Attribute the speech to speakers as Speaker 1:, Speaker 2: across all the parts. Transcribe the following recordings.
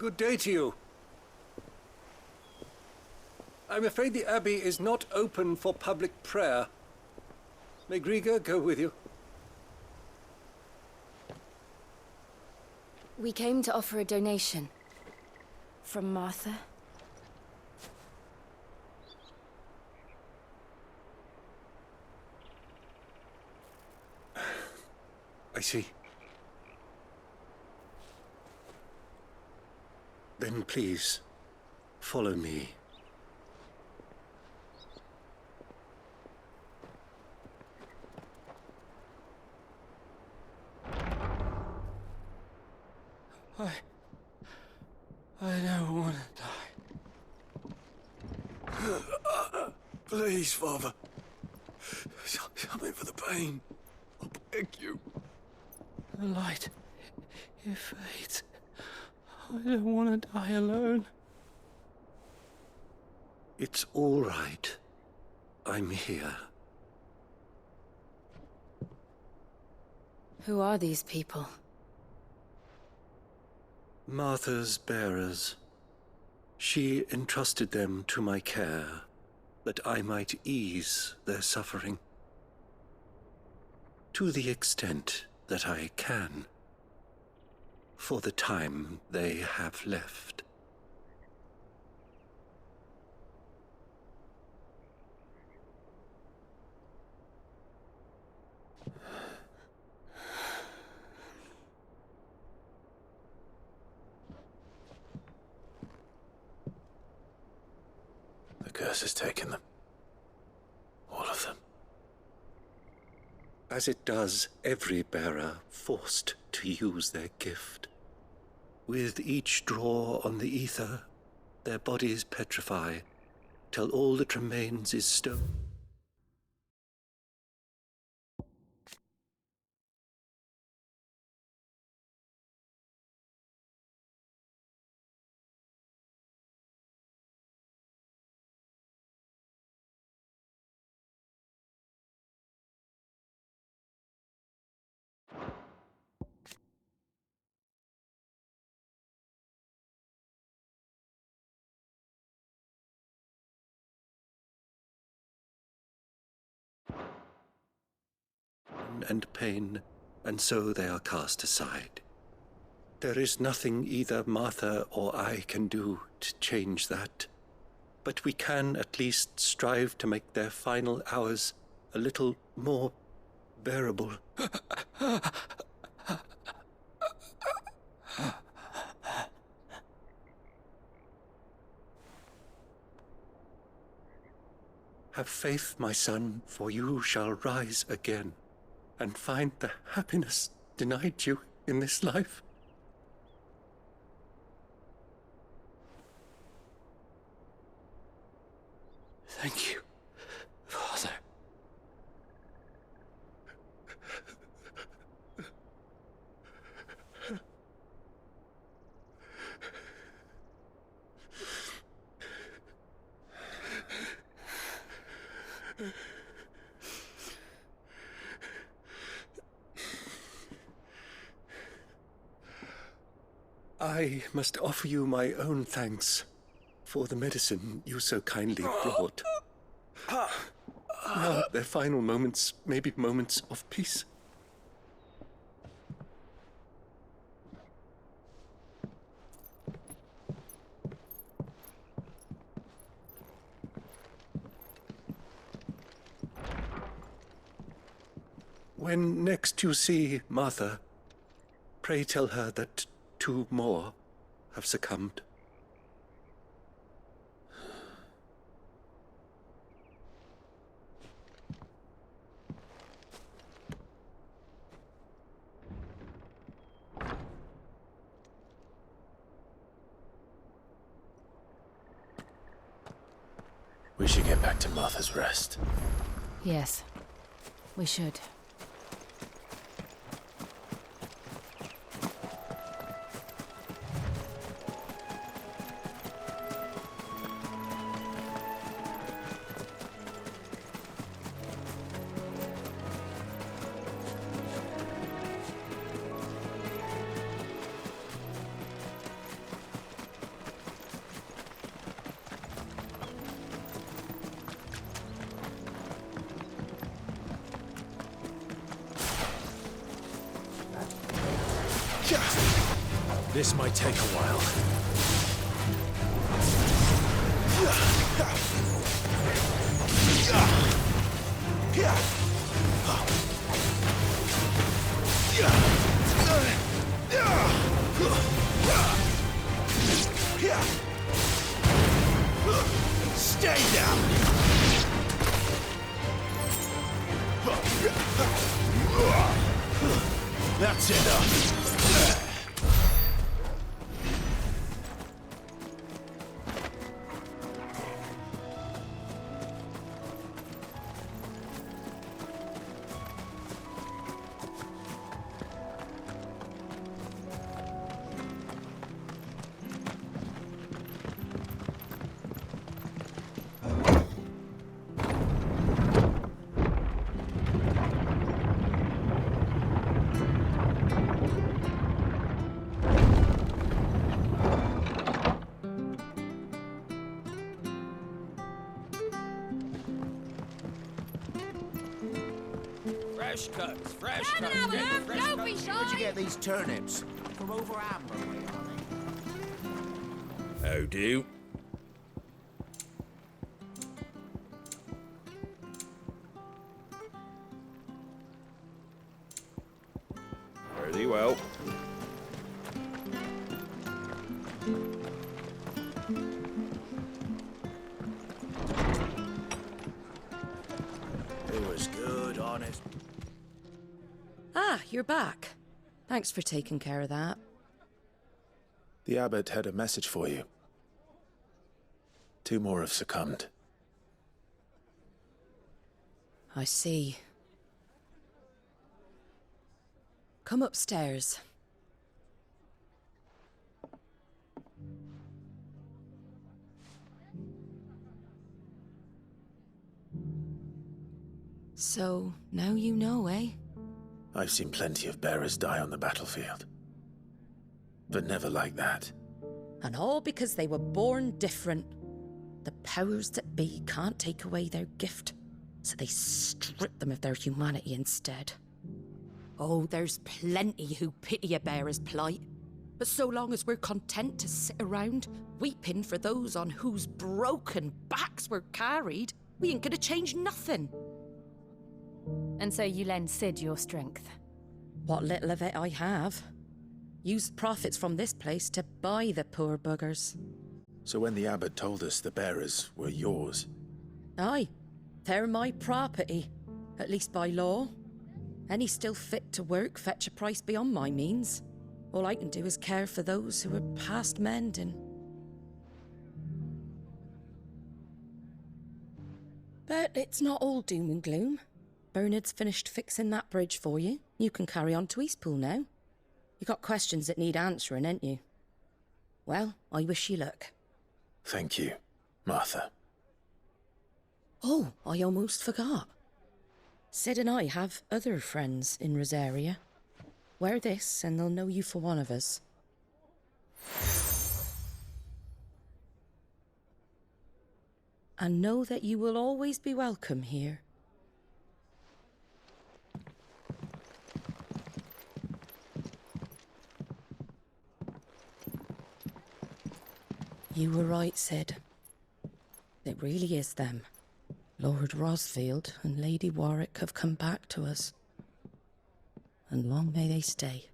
Speaker 1: Good day to you. I'm afraid the Abbey is not open for public prayer. May Grieger go with you?
Speaker 2: We came to offer a donation. From Martha.
Speaker 1: I see. Then please, follow me.
Speaker 3: I don't want to die. Please, Father. Something for the pain. I beg you. The light, it fades. I don't want to die alone.
Speaker 1: It's all right. I'm here.
Speaker 2: Who are these people?
Speaker 1: Martha's bearers. She entrusted them to my care, that I might ease their suffering. To the extent that I can, for the time they have left.
Speaker 3: The curse has taken them. All of them.
Speaker 1: As it does every bearer forced to use their gift. With each draw on the ether, their bodies petrify, till all that remains is stone. And pain, and so they are cast aside. There is nothing either Martha or I can do to change that, but we can at least strive to make their final hours a little more bearable. Have faith, my son, for you shall rise again and find the happiness denied you in this life.
Speaker 3: Thank you, Father.
Speaker 1: I must offer you my own thanks for the medicine you so kindly brought. Now their final moments may be moments of peace. When next you see Martha, pray tell her that 2 more have succumbed.
Speaker 3: We should get back to Martha's Rest.
Speaker 2: Yes, we should.
Speaker 3: This might take a while.
Speaker 4: Stay down! That's enough!
Speaker 5: Fresh cuts, fresh
Speaker 6: Come
Speaker 5: cuts.
Speaker 6: and have a
Speaker 5: Get the
Speaker 6: look,
Speaker 5: fresh
Speaker 6: don't
Speaker 5: cuts.
Speaker 6: be shy.
Speaker 4: Where'd you get these turnips? From over Amber way, are they?
Speaker 3: Oh, do. Fare thee well.
Speaker 4: It was good, honest.
Speaker 2: Ah, you're back. Thanks for taking care of that.
Speaker 7: The abbot had a message for you. 2 more have succumbed.
Speaker 2: I see. Come upstairs. So, now you know, eh?
Speaker 7: I've seen plenty of bearers die on the battlefield. But never like that.
Speaker 2: And all because they were born different. The powers that be can't take away their gift, so they strip them of their humanity instead. Oh, there's plenty who pity a bearer's plight. But so long as we're content to sit around, weeping for those on whose broken backs we're carried, we ain't gonna change nothing.
Speaker 6: And so you lend Sid your strength.
Speaker 2: What little of it I have. Used profits from this place to buy the poor buggers.
Speaker 7: So when the abbot told us the bearers were yours,
Speaker 2: Aye, they're my property, at least by law. Any still fit to work fetch a price beyond my means. All I can do is care for those who are past mending. But it's not all doom and gloom. Bernard's finished fixing that bridge for you. You can carry on to Eastpool now. You got questions that need answering, ain't you? Well, I wish you luck.
Speaker 7: thank you, Martha.
Speaker 2: Oh, I almost forgot. Sid and I have other friends in Rosaria. Wear this and they'll know you for one of us. And know that you will always be welcome here. You were right, Sid. It really is them. Lord Rosfield and Lady Warwick have come back to us. And long may they stay.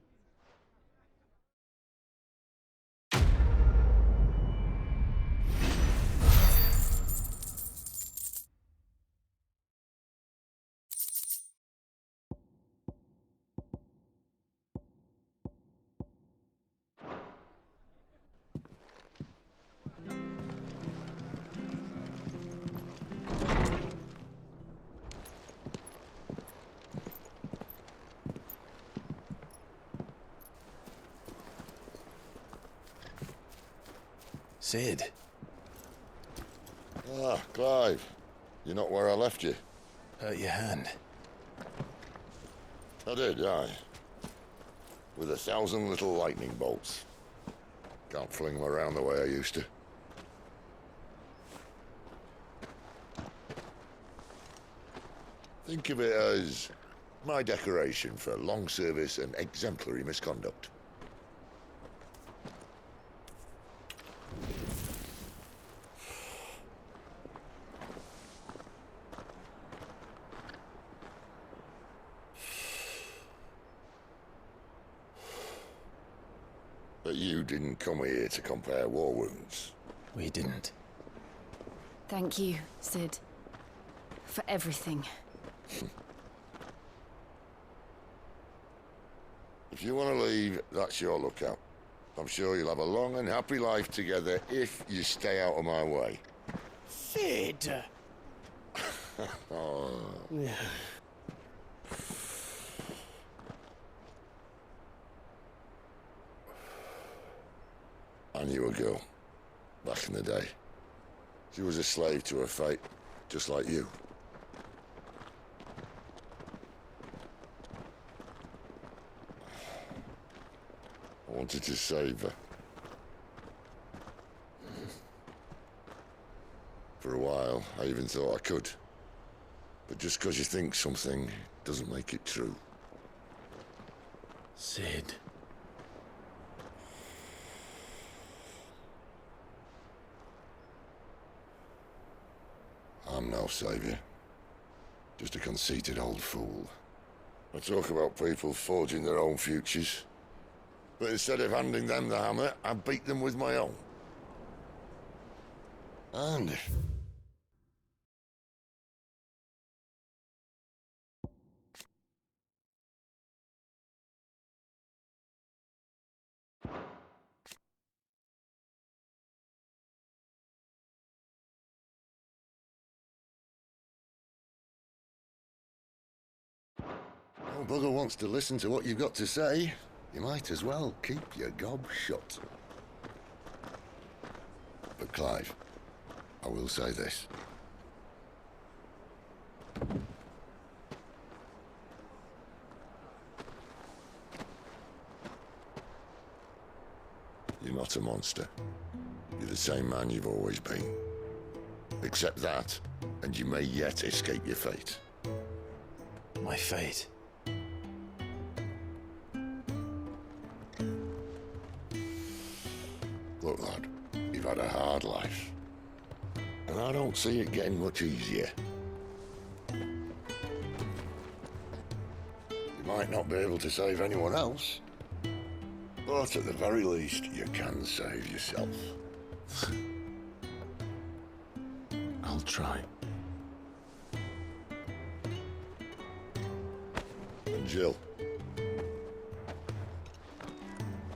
Speaker 7: Sid,
Speaker 8: Ah, Clive. You're not where I left you.
Speaker 7: hurt your hand.
Speaker 8: I did, aye. With 1,000 little lightning bolts. Can't fling them around the way I used to. Think of it as my decoration for long service and exemplary misconduct. But you didn't come here to compare war wounds.
Speaker 7: We didn't.
Speaker 6: Thank you, Sid. For everything.
Speaker 8: If you want to leave, that's your lookout. I'm sure you'll have a long and happy life together if you stay out of my way.
Speaker 3: Sid!
Speaker 8: Oh. I knew a girl, back in the day. She was a slave to her fate, just like you. I wanted to save her. For a while, I even thought I could. But just because you think something doesn't make it true.
Speaker 7: Sid.
Speaker 8: I'm no savior. Just a conceited old fool. I talk about people forging their own futures. But instead of handing them the hammer, I beat them with my own. And... no bugger wants to listen to what you've got to say. You might as well keep your gob shut. But Clive, I will say this. You're not a monster. You're the same man you've always been. Accept that, and you may yet escape your fate.
Speaker 7: My fate.
Speaker 8: Look, lad, you've had a hard life. And I don't see it getting much easier. You might not be able to save anyone else, but at the very least, you can save yourself.
Speaker 7: I'll try.
Speaker 8: And Jill,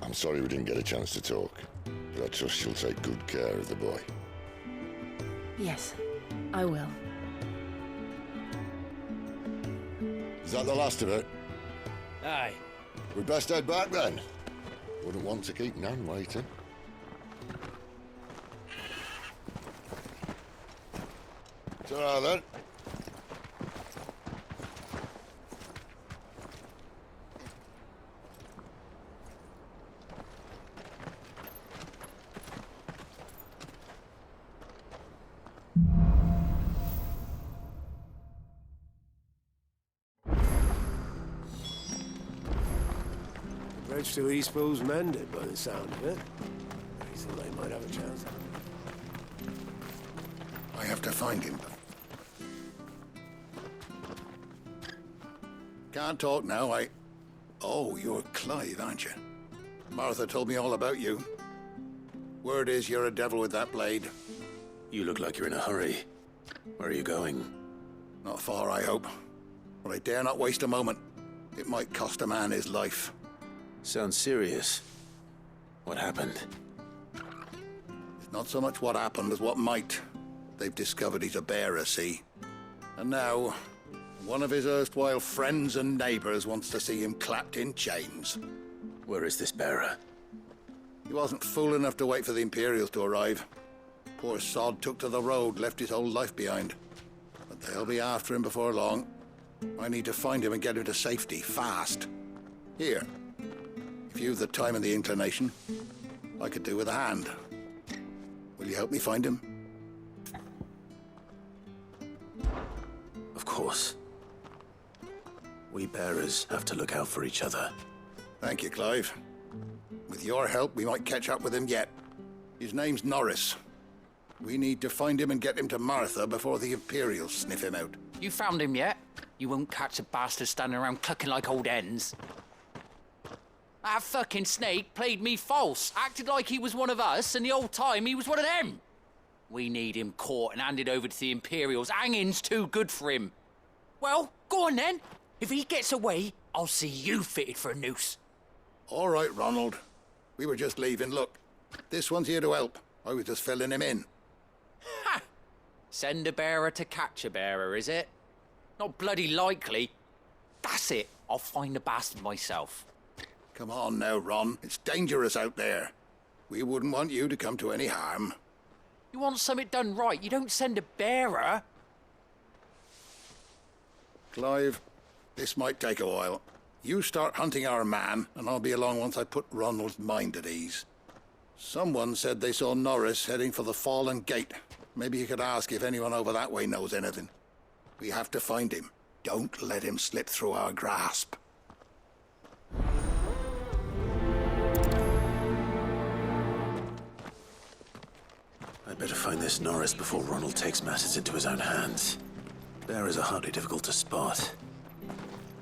Speaker 8: I'm sorry we didn't get a chance to talk, but I trust she'll take good care of the boy.
Speaker 6: Yes, I will.
Speaker 8: Is that the last of it?
Speaker 3: Aye.
Speaker 8: We'd best head back then. Wouldn't want to keep Nan waiting. Ta-ra then.
Speaker 3: Bridge to Eastbo's mended by the sound of it. He thought they might have a chance.
Speaker 8: I have to find him. Can't talk now, Oh, you're Clive, aren't you? Martha told me all about you. Word is you're a devil with that blade.
Speaker 7: You look like you're in a hurry. Where are you going?
Speaker 8: Not far, I hope. But I dare not waste a moment. It might cost a man his life.
Speaker 7: Sounds serious. What happened?
Speaker 8: It's not so much what happened as what might. They've discovered he's a bearer, see? And now, one of his erstwhile friends and neighbors wants to see him clapped in chains.
Speaker 7: Where is this bearer?
Speaker 8: He wasn't fool enough to wait for the Imperials to arrive. Poor sod took to the road, left his whole life behind. But they'll be after him before long. I need to find him and get him to safety, fast. Here. If you've the time and the inclination, I could do with a hand. Will you help me find him?
Speaker 7: Of course. We bearers have to look out for each other.
Speaker 8: Thank you, Clive. With your help, we might catch up with him yet. His name's Norris. We need to find him and get him to Martha before the Imperials sniff him out.
Speaker 9: You found him yet? You won't catch a bastard standing around clucking like old hens. That fucking snake played me false, acted like he was one of us, and the whole time he was one of them. We need him caught and handed over to the Imperials. Hanging's too good for him. Well, go on then. If he gets away, I'll see you fitted for a noose.
Speaker 8: All right, Ronald. We were just leaving. Look, this one's here to help. I was just filling him in.
Speaker 9: Ha! Send a bearer to catch a bearer, is it? Not bloody likely. That's it. I'll find the bastard myself.
Speaker 8: Come on now, Ron. It's dangerous out there. We wouldn't want you to come to any harm.
Speaker 9: You want something done right, you don't send a bearer.
Speaker 8: Clive, this might take a while. You start hunting our man, and I'll be along once I put Ronald's mind at ease. Someone said they saw Norris heading for the Fallen Gate. Maybe you could ask if anyone over that way knows anything. We have to find him. Don't let him slip through our grasp.
Speaker 7: I'd better find this Norris before Ronald takes matters into his own hands. Bearers are hardly difficult to spot.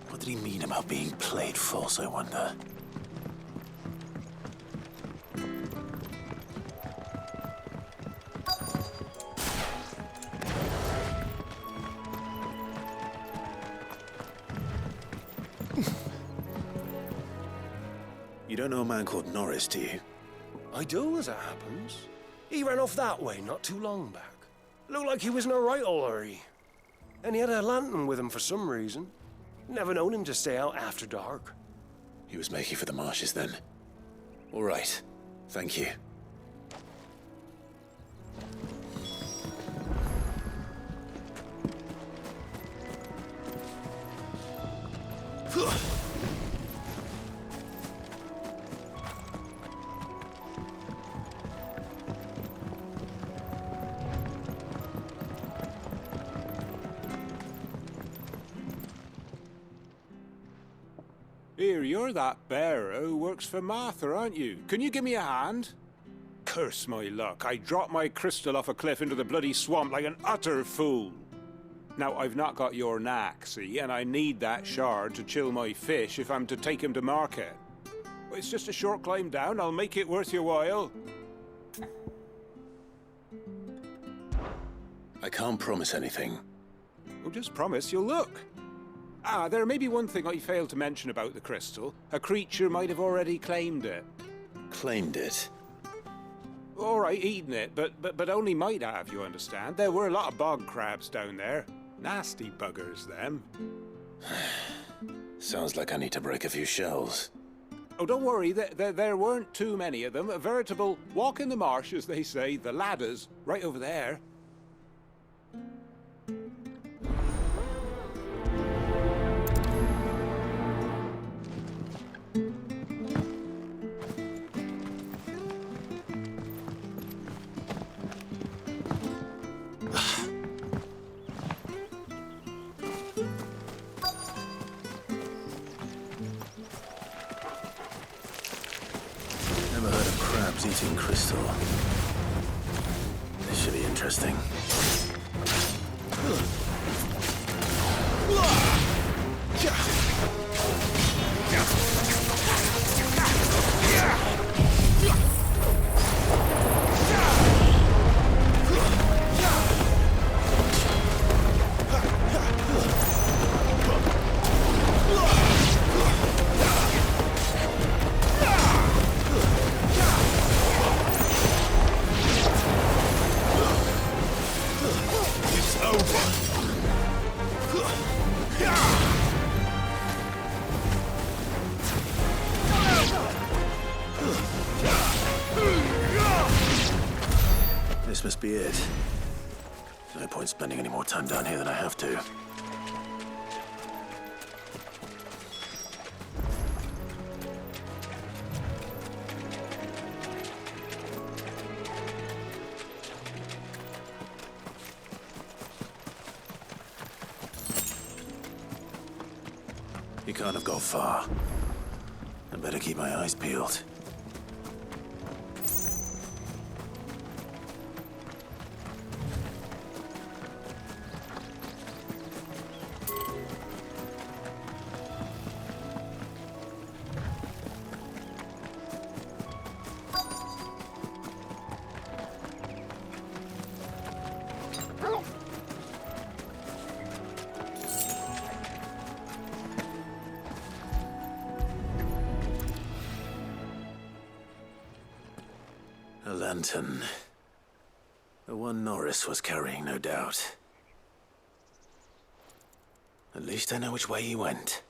Speaker 7: What did he mean about being played false, I wonder? You don't know a man called Norris, do you?
Speaker 3: I do, as it happens. He ran off that way not too long back. Looked like he was in a right old hurry. And he had a lantern with him for some reason. Never known him to stay out after dark.
Speaker 7: He was making for the marshes then. All right. Thank you.
Speaker 10: Here, you're that bearer who works for Martha, aren't you? Can you give me a hand? Curse my luck, I dropped my crystal off a cliff into the bloody swamp like an utter fool. Now, I've not got your knack, see, and I need that shard to chill my fish if I'm to take him to market. But it's just a short climb down, I'll make it worth your while.
Speaker 7: I can't promise anything.
Speaker 10: Well, just promise you'll look. Ah, there may be one thing I failed to mention about the crystal. A creature might have already claimed it.
Speaker 7: Claimed it?
Speaker 10: All right, eaten it, but only might have, you understand. There were a lot of bog crabs down there. Nasty buggers, them.
Speaker 7: Sounds like I need to break a few shells.
Speaker 10: Oh, don't worry, there weren't too many of them. A veritable walk in the marsh, as they say, the ladders, right over there.
Speaker 7: Never heard of crabs eating crystal. This should be interesting. This must be it. No point spending any more time down here than I have to. He can't have gone far. I better keep my eyes peeled. A lantern. The one Norris was carrying, no doubt. At least I know which way he went.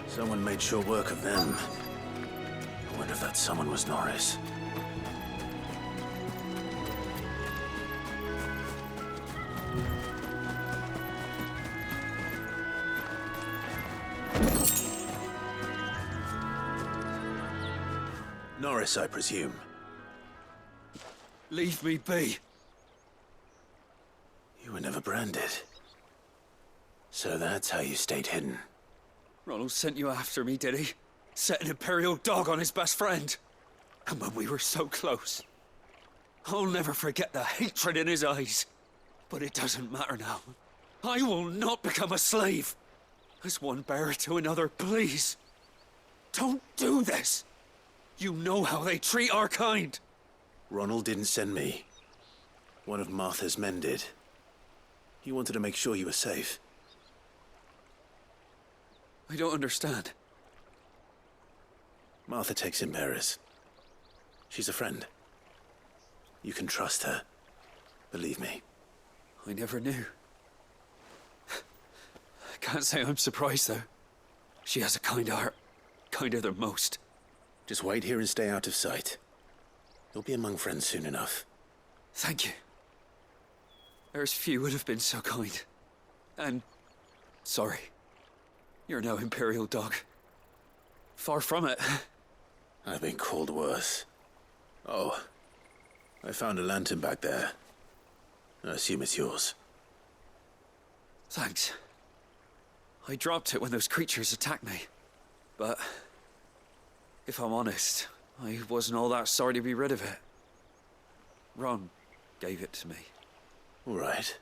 Speaker 7: Someone made short work of them. I wonder if that someone was Norris. Norris, I presume.
Speaker 3: Leave me be.
Speaker 7: You were never branded. So that's how you stayed hidden.
Speaker 3: Ronald sent you after me, did he? Set an Imperial dog on his best friend. And when we were so close. I'll never forget the hatred in his eyes. But it doesn't matter now. I will not become a slave. As one bearer to another, please. Don't do this. You know how they treat our kind.
Speaker 7: Ronald didn't send me. One of Martha's men did. He wanted to make sure you were safe.
Speaker 3: I don't understand.
Speaker 7: Martha takes in bearers. She's a friend. You can trust her. Believe me.
Speaker 3: I never knew. I can't say I'm surprised, though. She has a kind heart. Kinder than most.
Speaker 7: Just wait here and stay out of sight. You'll be among friends soon enough.
Speaker 3: Thank you. There's few would have been so kind. And... sorry. You're no Imperial dog. Far from it.
Speaker 7: I've been called worse. Oh. I found a lantern back there. I assume it's yours.
Speaker 3: Thanks. I dropped it when those creatures attacked me. But... if I'm honest, I wasn't all that sorry to be rid of it. Ron gave it to me.
Speaker 7: All right.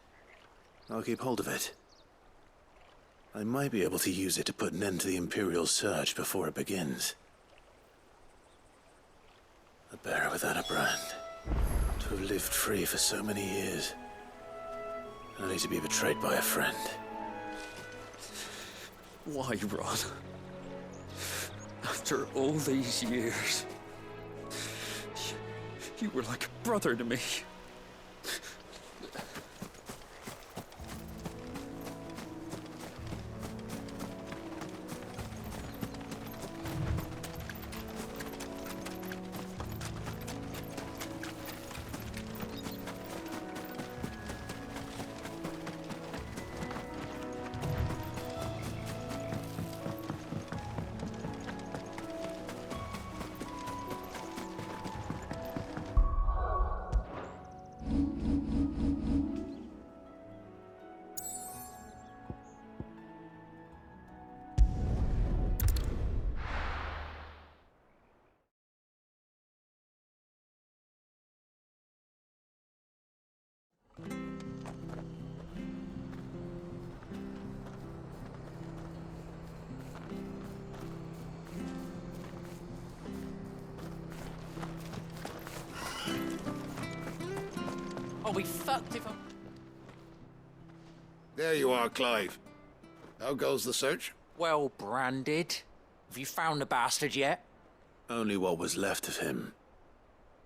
Speaker 7: I'll keep hold of it. I might be able to use it to put an end to the Imperial Surge before it begins. A bearer without a brand. To have lived free for so many years. Only to be betrayed by a friend.
Speaker 3: Why, Ron? After all these years, you were like a brother to me.
Speaker 9: I'll be fucked if I'm...
Speaker 8: There you are, Clive. How goes the search?
Speaker 9: well branded. Have you found the bastard yet?
Speaker 7: Only what was left of him.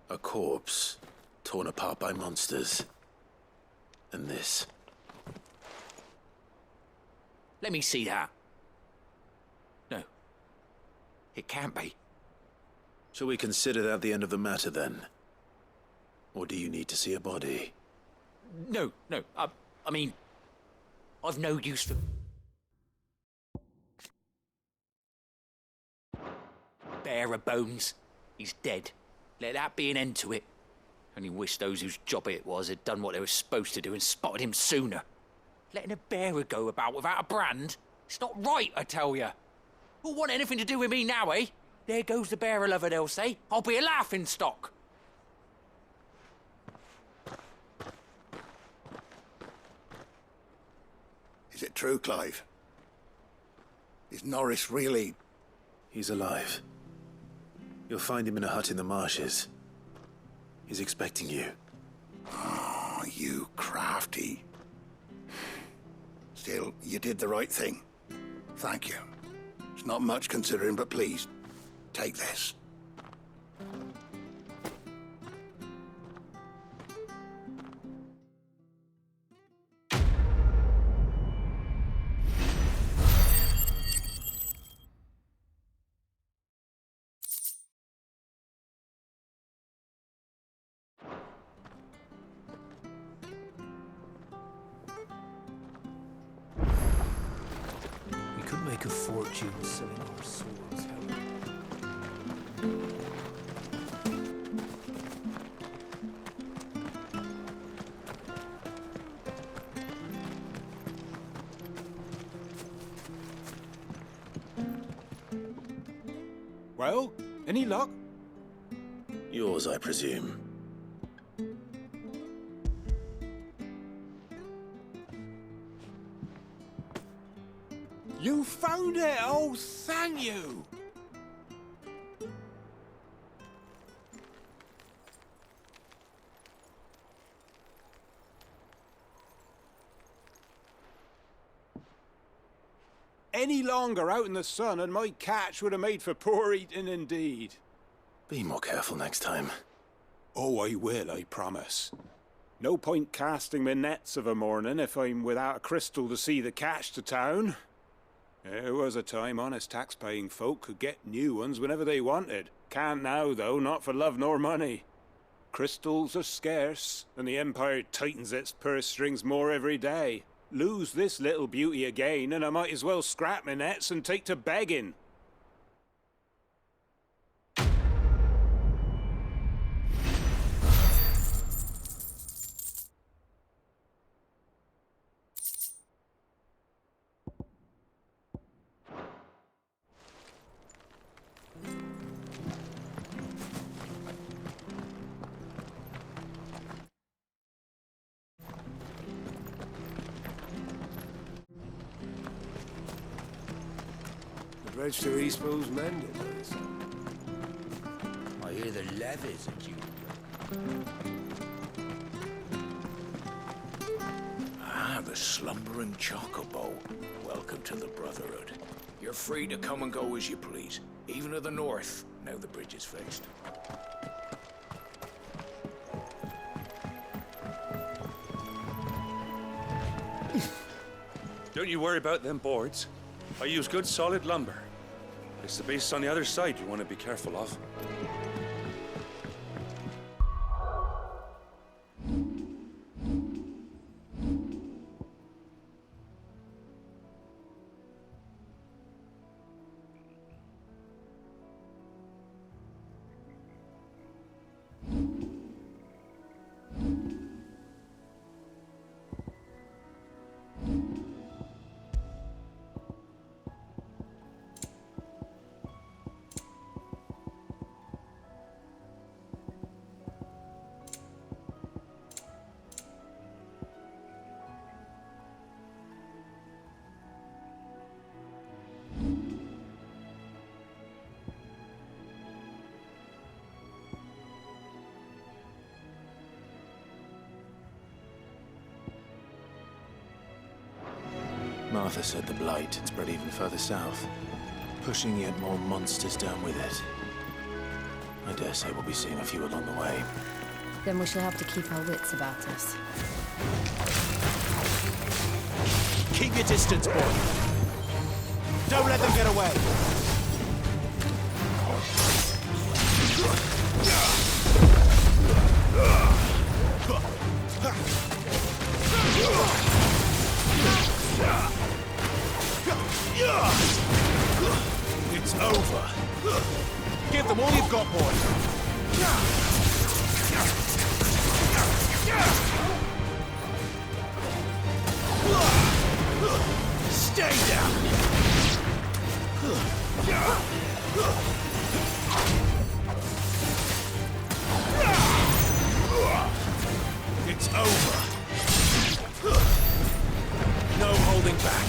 Speaker 7: A corpse, torn apart by monsters. And this.
Speaker 9: Let me see that. No. It can't be.
Speaker 7: Shall we consider that the end of the matter, then? Or do you need to see a body?
Speaker 9: No. I mean, I've no use for... Bearer bones. He's dead. Let that be an end to it. Only wish those whose job it was had done what they were supposed to do and spotted him sooner. Letting a bearer go about without a brand? It's not right, I tell you. Who'll want anything to do with me now, eh? There goes the bearer lover, they'll say. I'll be a laughing stock.
Speaker 8: Is it true, Clive? Is Norris really...
Speaker 7: He's alive. You'll find him in a hut in the marshes. He's expecting you.
Speaker 8: Oh, you crafty. Still, you did the right thing. Thank you. It's not much considering, but please, take this.
Speaker 3: We could make a fortune selling our swords.
Speaker 10: Well, any luck?
Speaker 7: Yours, I presume.
Speaker 10: You found it! Oh, thank you! Any longer out in the sun and my catch would have made for poor eating indeed.
Speaker 7: Be more careful next time.
Speaker 10: Oh, I will, I promise. No point casting my nets of a morning if I'm without a crystal to see the catch to town. There was a time honest tax-paying folk could get new ones whenever they wanted. Can't now, though, not for love nor money. Crystals are scarce, and the Empire tightens its purse strings more every day. Lose this little beauty again, and I might as well scrap my nets and take to begging.
Speaker 3: The bridge to Eastbo's mended,
Speaker 4: I hear the levies are due. Ah, the slumbering chocobo. Welcome to the Brotherhood. You're free to come and go as you please, even to the north, now the bridge is fixed.
Speaker 11: Don't you worry about them boards. I use good solid lumber. It's the base on the other side you want to be careful of.
Speaker 7: Martha said the blight had spread even further south, pushing yet more monsters down with it. I dare say we'll be seeing a few along the way.
Speaker 6: Then we shall have to keep our wits about us.
Speaker 4: Keep your distance, boy. Don't let them get away. It's over. Give them all you've got, boy. Stay down. It's over. No holding back.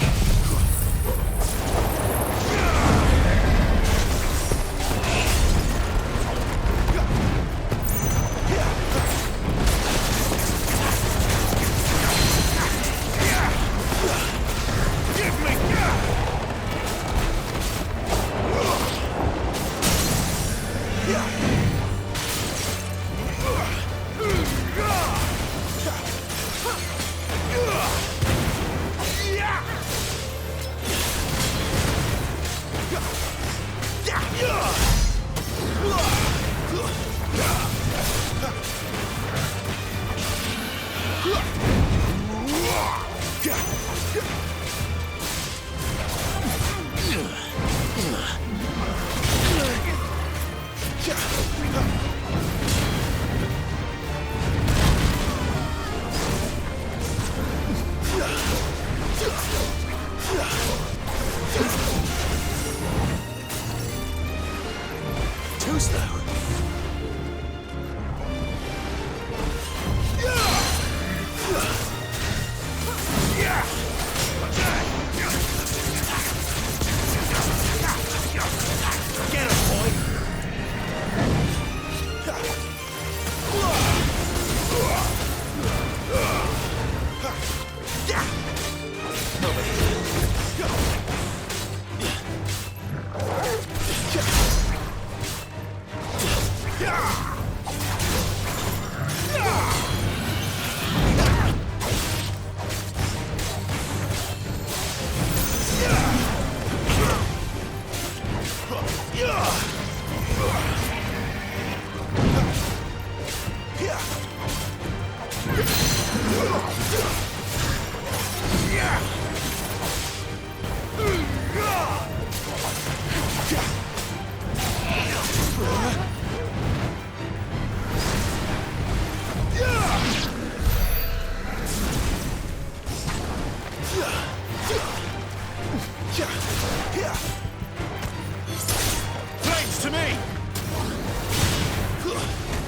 Speaker 3: Flames to me!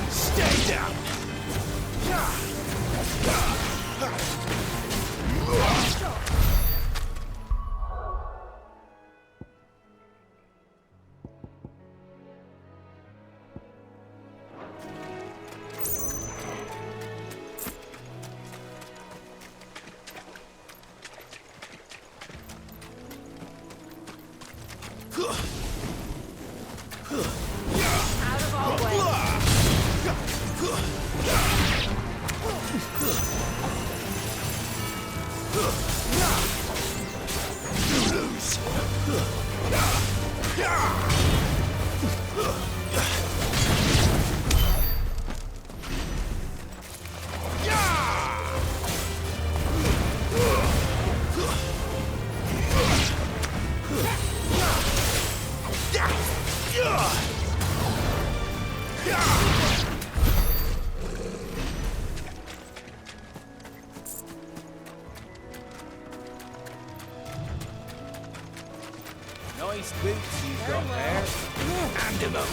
Speaker 3: Stay down!
Speaker 6: Out of our way.
Speaker 3: You lose.
Speaker 4: Nice boots you've got there. Hand him up.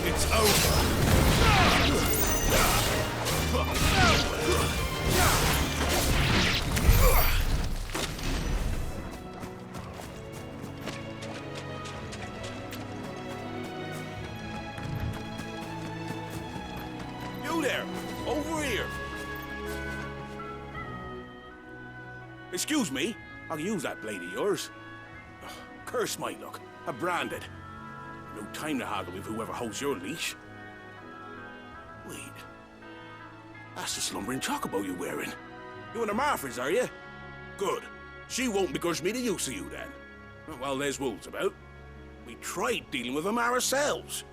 Speaker 3: It's over. It's over.
Speaker 4: You there! Over here! Excuse me, I'll use that blade of yours. Ugh, curse my luck. I'm branded. No time to haggle with whoever holds your leash. Wait. That's the slumbering chocobo you're wearing. You and the Marfors, are you? Good. She won't begrudge me the use of you, then. Well, there's wolves about. We tried dealing with them ourselves.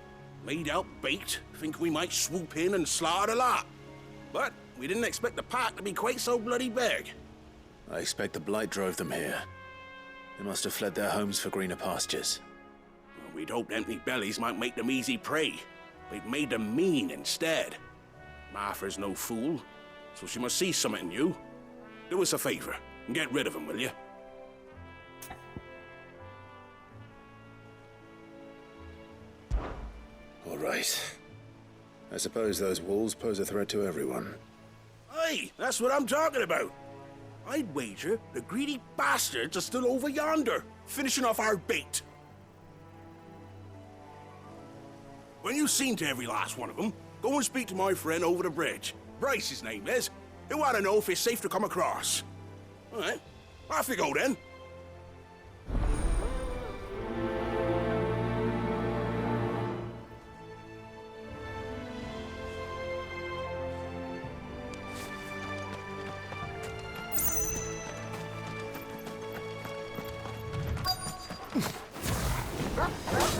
Speaker 4: Laid out bait, think we might swoop in and slaughter the lot. But we didn't expect the pack to be quite so bloody big.
Speaker 7: I expect the blight drove them here. They must have fled their homes for greener pastures.
Speaker 4: Well, we'd hoped empty bellies might make them easy prey. We'd made them mean instead. Martha's no fool, so she must see something in you. Do us a favor and get rid of them, will you?
Speaker 7: All right. I suppose those wolves pose a threat to everyone.
Speaker 4: Aye, that's what I'm talking about. I'd wager the greedy bastards are still over yonder, finishing off our bait. When you've seen to every last one of them, go and speak to my friend over the bridge. Bryce, his name is. He'll want to know if it's safe to come across. All right, off you go then.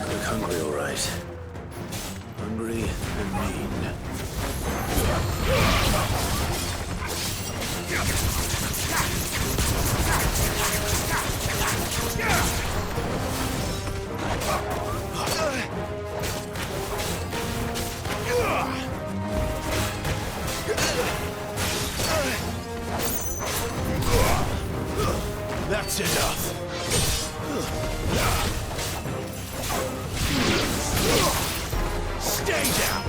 Speaker 7: Look hungry, all right. Hungry and mean.
Speaker 3: That's enough. Stay down!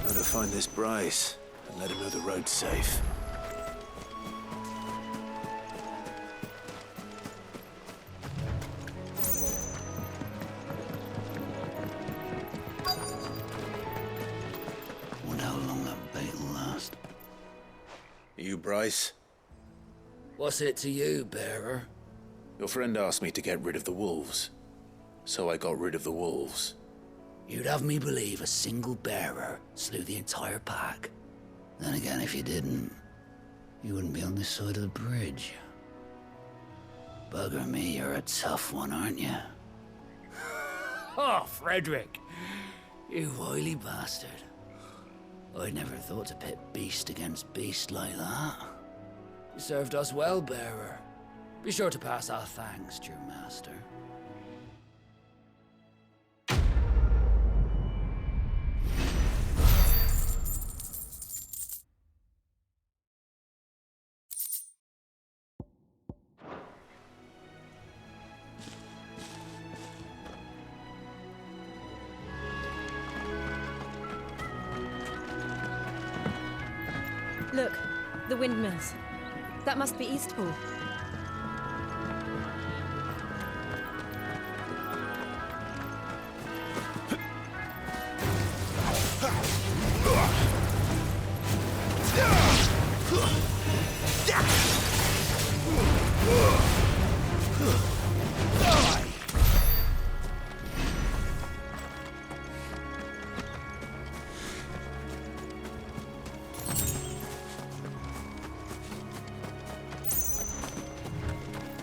Speaker 7: How to find this Bryce and let him know the road's safe.
Speaker 8: Wonder how long that bait will last.
Speaker 7: You Bryce?
Speaker 5: What's it to you, bearer?
Speaker 7: Your friend asked me to get rid of the wolves. So I got rid of the wolves.
Speaker 5: You'd have me believe a single bearer slew the entire pack. Then again, if you didn't, you wouldn't be on this side of the bridge. Bugger me, you're a tough one, aren't you? Oh, Frederick! You wily bastard. I'd never thought to pit beast against beast like that. You served us well, bearer. Be sure to pass our thanks to your master.
Speaker 6: Look, the windmills. That must be Eastpool.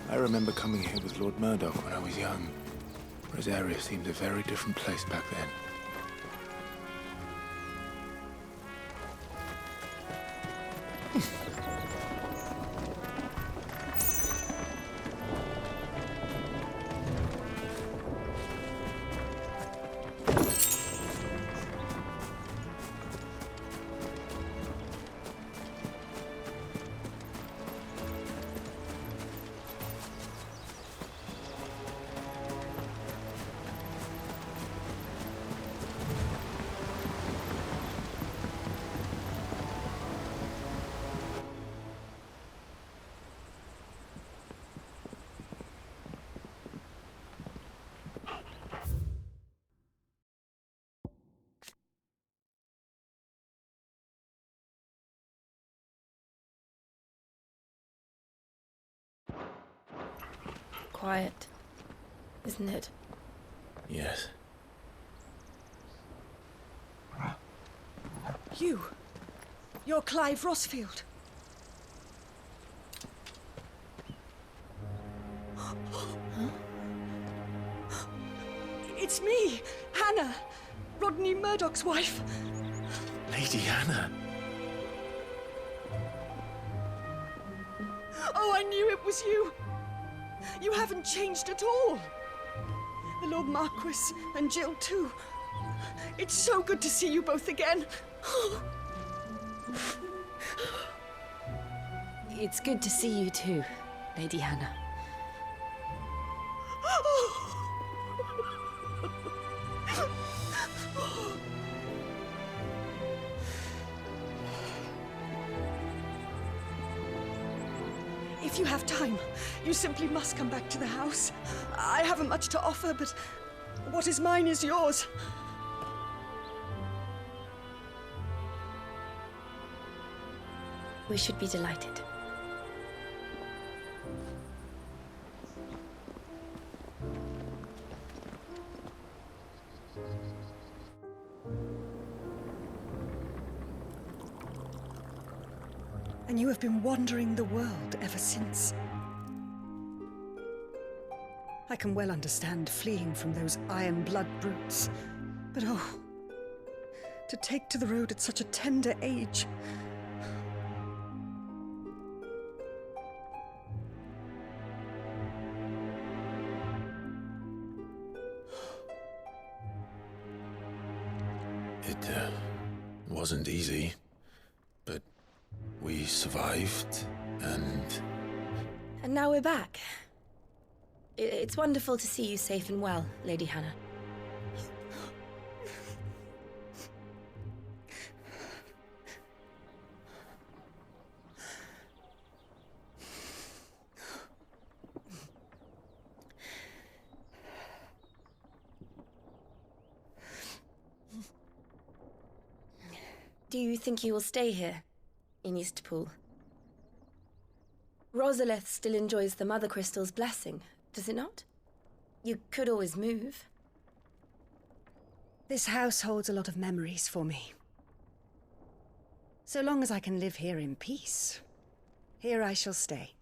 Speaker 12: I remember coming here with Lord Murdoch when I was young. Rosaria seemed a very different place back then.
Speaker 6: Quiet, isn't it?
Speaker 12: Yes.
Speaker 13: You're Clive Rossfield. It's me, Hannah, Rodney Murdoch's wife.
Speaker 12: Lady Hannah.
Speaker 13: Oh, I knew it was you. You haven't changed at all. The Lord Marquis and Jill too. It's so good to see you both again.
Speaker 6: It's good to see you too, Lady Hannah.
Speaker 13: If you have time, you simply must come back to the house. I haven't much to offer, but what is mine is yours.
Speaker 6: We should be delighted.
Speaker 13: And you have been wandering the world ever since. I can well understand fleeing from those iron blood brutes. But oh, to take to the road at such a tender age.
Speaker 12: It wasn't easy, but we survived, and
Speaker 6: now we're back. It's wonderful to see you safe and well, Lady Hannah. Do you think you will stay here, in Eastpool? Rosalith still enjoys the Mother Crystal's blessing, does it not? You could always move.
Speaker 13: This house holds a lot of memories for me. So long as I can live here in peace, here I shall stay.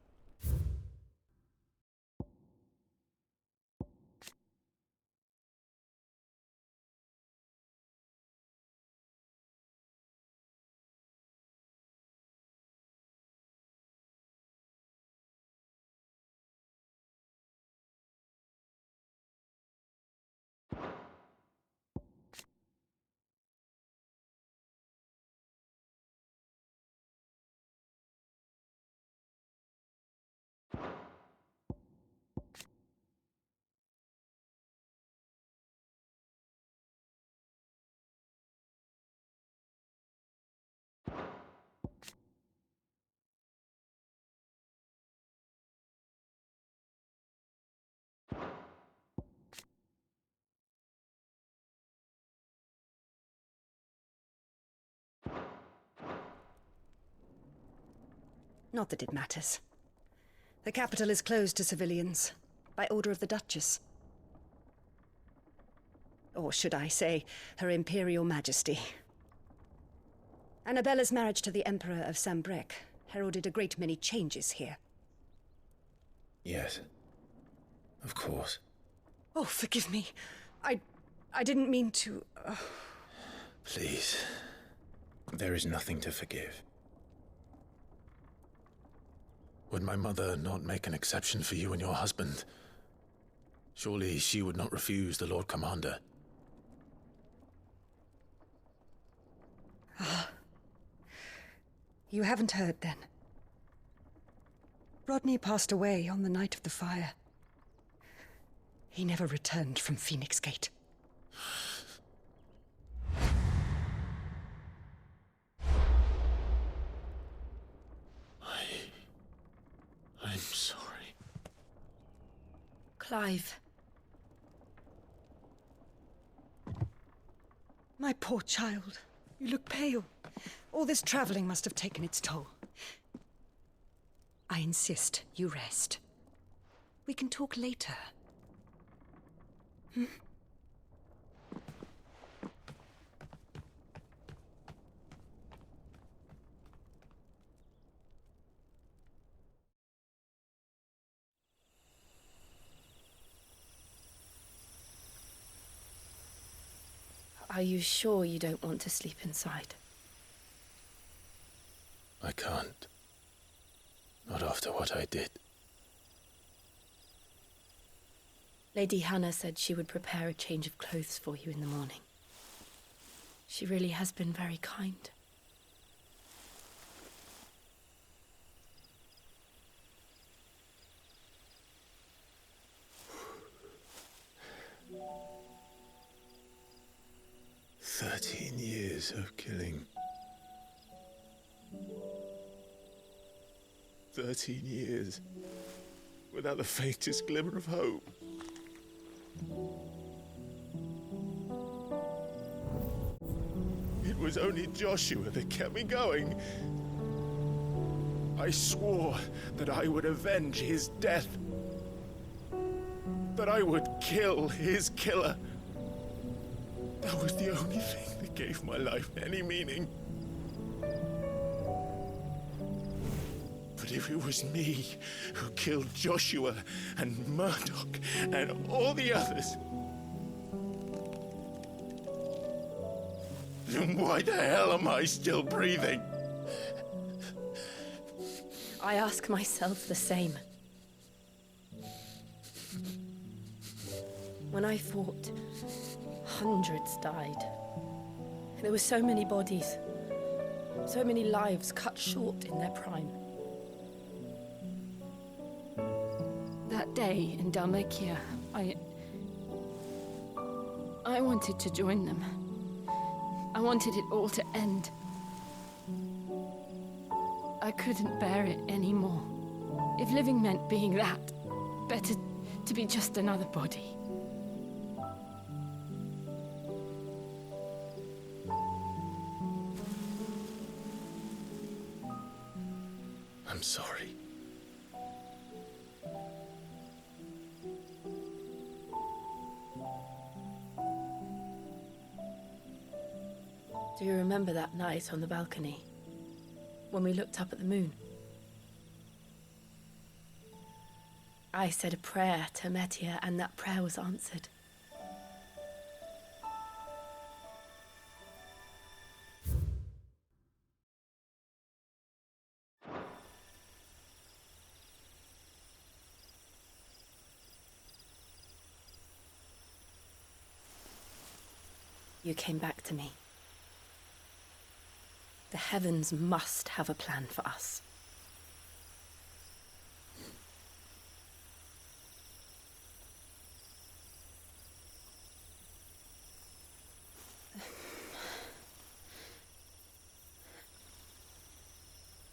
Speaker 13: Not that it matters. The capital is closed to civilians, by order of the Duchess. Or should I say, Her Imperial Majesty. Annabella's marriage to the Emperor of Sambrec heralded a great many changes here.
Speaker 12: Yes. Of course.
Speaker 13: Oh, forgive me. I didn't mean to...
Speaker 12: Please. There is nothing to forgive. Would my mother not make an exception for you and your husband? Surely she would not refuse the Lord Commander.
Speaker 13: Ah. You haven't heard, then. Rodney passed away on the night of the fire. He never returned from Phoenix Gate.
Speaker 12: I'm sorry.
Speaker 6: Clive.
Speaker 13: My poor child. You look pale. All this traveling must have taken its toll. I insist you rest. We can talk later. Hmm?
Speaker 6: Are you sure you don't want to sleep inside?
Speaker 12: I can't. Not after what I did.
Speaker 6: Lady Hannah said she would prepare a change of clothes for you in the morning. She really has been very kind.
Speaker 12: Years of killing. 13 years without the faintest glimmer of hope. It was only Joshua that kept me going. I swore that I would avenge his death. That I would kill his killer. That was the only thing that gave my life any meaning. But if it was me who killed Joshua and Murdoch and all the others, then why the hell am I still breathing?
Speaker 6: I ask myself the same. When I fought, hundreds died. There were so many bodies, so many lives cut short in their prime. That day in Dalmacia, I wanted to join them. I wanted it all to end. I couldn't bear it anymore. If living meant being that, better to be just another body.
Speaker 12: I'm sorry.
Speaker 6: Do you remember that night on the balcony? When we looked up at the moon? I said a prayer to Metia, and that prayer was answered. You came back to me. The heavens must have a plan for us.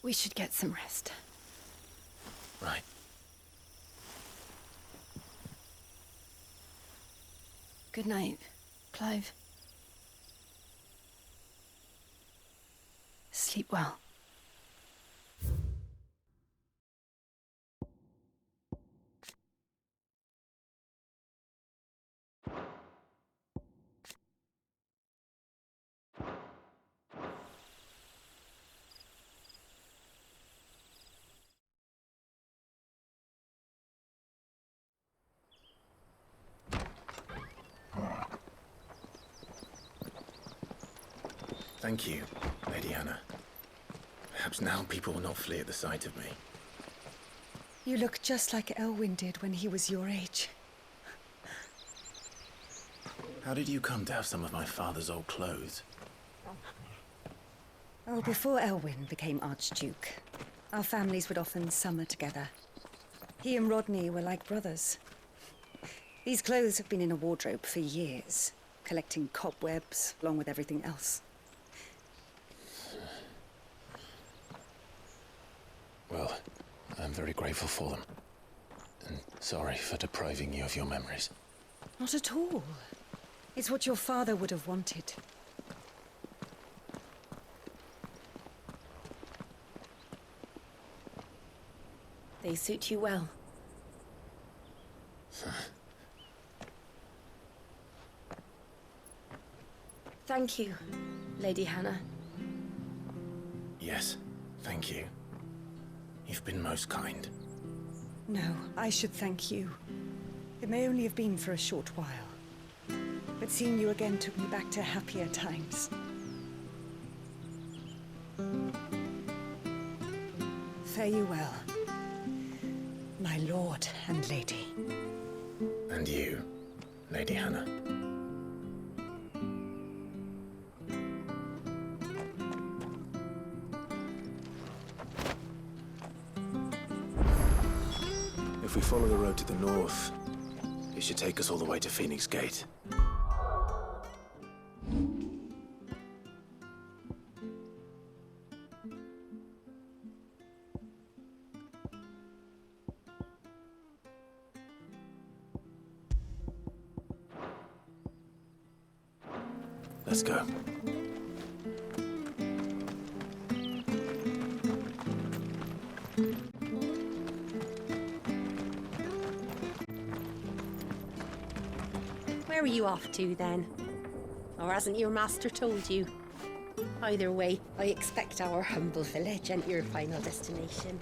Speaker 6: We should get some rest.
Speaker 7: Right.
Speaker 6: Good night, Clive. Sleep well.
Speaker 7: Thank you, Lady Hannah. Perhaps now people will not flee at the sight of me.
Speaker 13: You look just like Elwyn did when he was your age.
Speaker 7: How did you come to have some of my father's old clothes?
Speaker 13: Oh, before Elwyn became Archduke, our families would often summer together. He and Rodney were like brothers. These clothes have been in a wardrobe for years, collecting cobwebs along with everything else.
Speaker 7: Well, I'm very grateful for them. And sorry for depriving you of your memories.
Speaker 13: Not at all. It's what your father would have wanted.
Speaker 6: They suit you well. Thank you, Lady Hannah.
Speaker 7: Yes, thank you. You've been most kind.
Speaker 13: No, I should thank you. It may only have been for a short while, but seeing you again took me back to happier times. Fare you well, my lord and lady.
Speaker 7: And you, Lady Hannah.
Speaker 3: If we follow the road to the north, it should take us all the way to Phoenix Gate. Let's go.
Speaker 2: Where are you off to, then? Or hasn't your master told you? Either way, I expect our humble village and your final destination.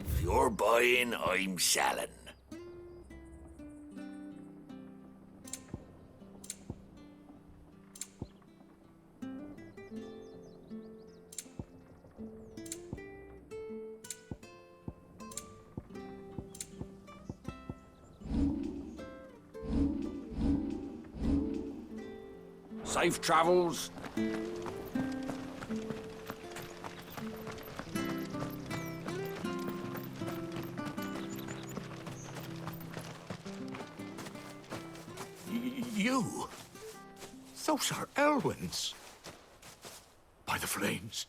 Speaker 5: If you're buying, I'm selling.
Speaker 4: Safe travels.
Speaker 12: You? Those are Elwyn's. By the flames.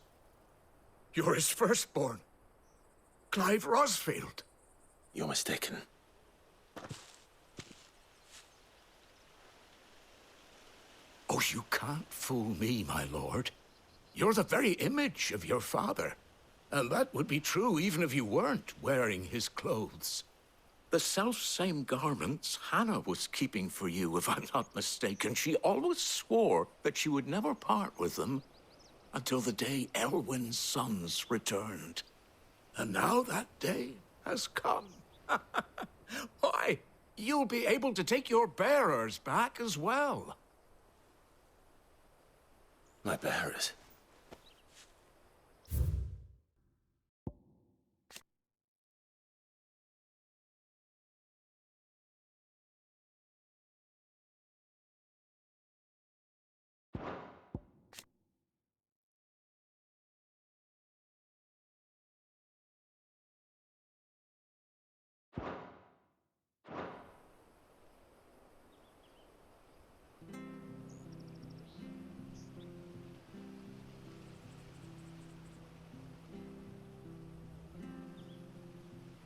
Speaker 12: You're his firstborn. Clive Rosfield.
Speaker 7: You're mistaken.
Speaker 12: Oh, you can't fool me, my lord. You're the very image of your father. And that would be true even if you weren't wearing his clothes. The self-same garments Hannah was keeping for you, if I'm not mistaken. She always swore that she would never part with them until the day Elwyn's sons returned. And now that day has come. Why, you'll be able to take your bearers back as well.
Speaker 7: My bearers?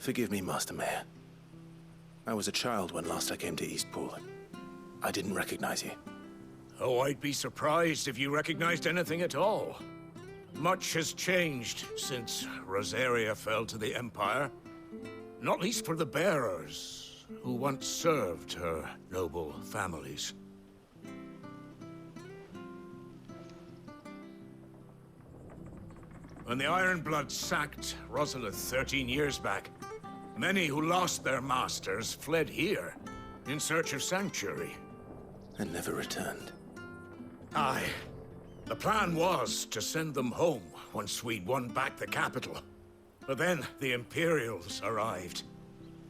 Speaker 7: Forgive me, Master Mayor. I was a child when last I came to Eastpool. I didn't recognize you.
Speaker 12: Oh, I'd be surprised if you recognized anything at all. Much has changed since Rosaria fell to the Empire. Not least for the bearers, who once served her noble families. When the Ironbloods sacked Rosalith 13 years back, many who lost their masters fled here in search of sanctuary.
Speaker 7: And never returned.
Speaker 12: Aye. The plan was to send them home once we'd won back the capital. But then the Imperials arrived.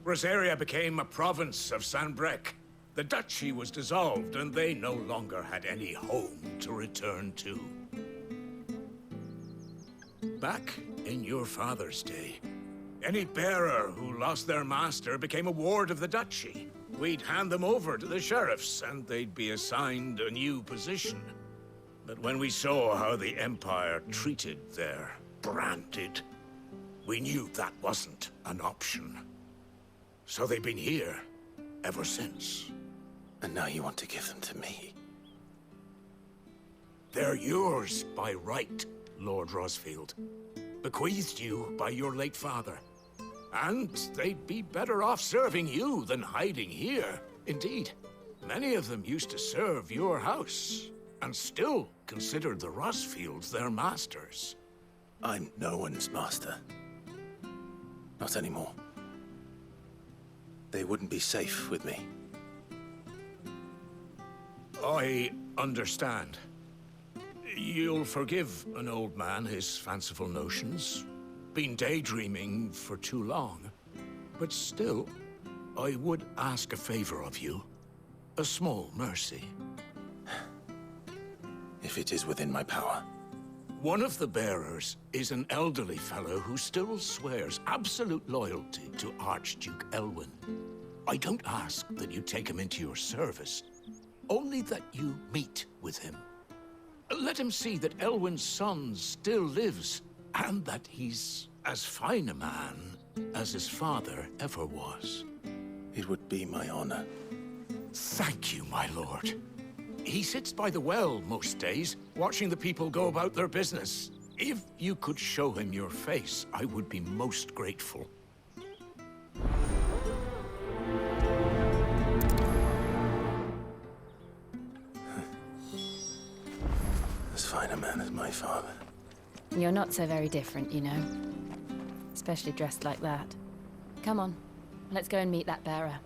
Speaker 12: Rosaria became a province of Sanbreque. The duchy was dissolved, and they no longer had any home to return to. Back in your father's day, any bearer who lost their master became a ward of the duchy. We'd hand them over to the sheriffs, and they'd be assigned a new position. But when we saw how the Empire treated their branded, we knew that wasn't an option. So they've been here ever since.
Speaker 7: And now you want to give them to me?
Speaker 12: They're yours by right, Lord Rosfield. Bequeathed you by your late father. And they'd be better off serving you than hiding here. Indeed, many of them used to serve your house, and still considered the Rosfields their masters.
Speaker 7: I'm no one's master. Not anymore. They wouldn't be safe with me.
Speaker 12: I understand. You'll forgive an old man his fanciful notions. Been daydreaming for too long. But still, I would ask a favor of you. A small mercy.
Speaker 7: If it is within my power.
Speaker 12: One of the bearers is an elderly fellow who still swears absolute loyalty to Archduke Elwyn. I don't ask that you take him into your service, only that you meet with him. Let him see that Elwyn's son still lives, and that he's as fine a man as his father ever was.
Speaker 7: It would be my honor.
Speaker 12: Thank you, my lord. He sits by the well most days, watching the people go about their business. If you could show him your face, I would be most grateful.
Speaker 7: As fine a man as my father.
Speaker 14: You're not so very different, you know. Especially dressed like that. Come on, let's go and meet that bearer.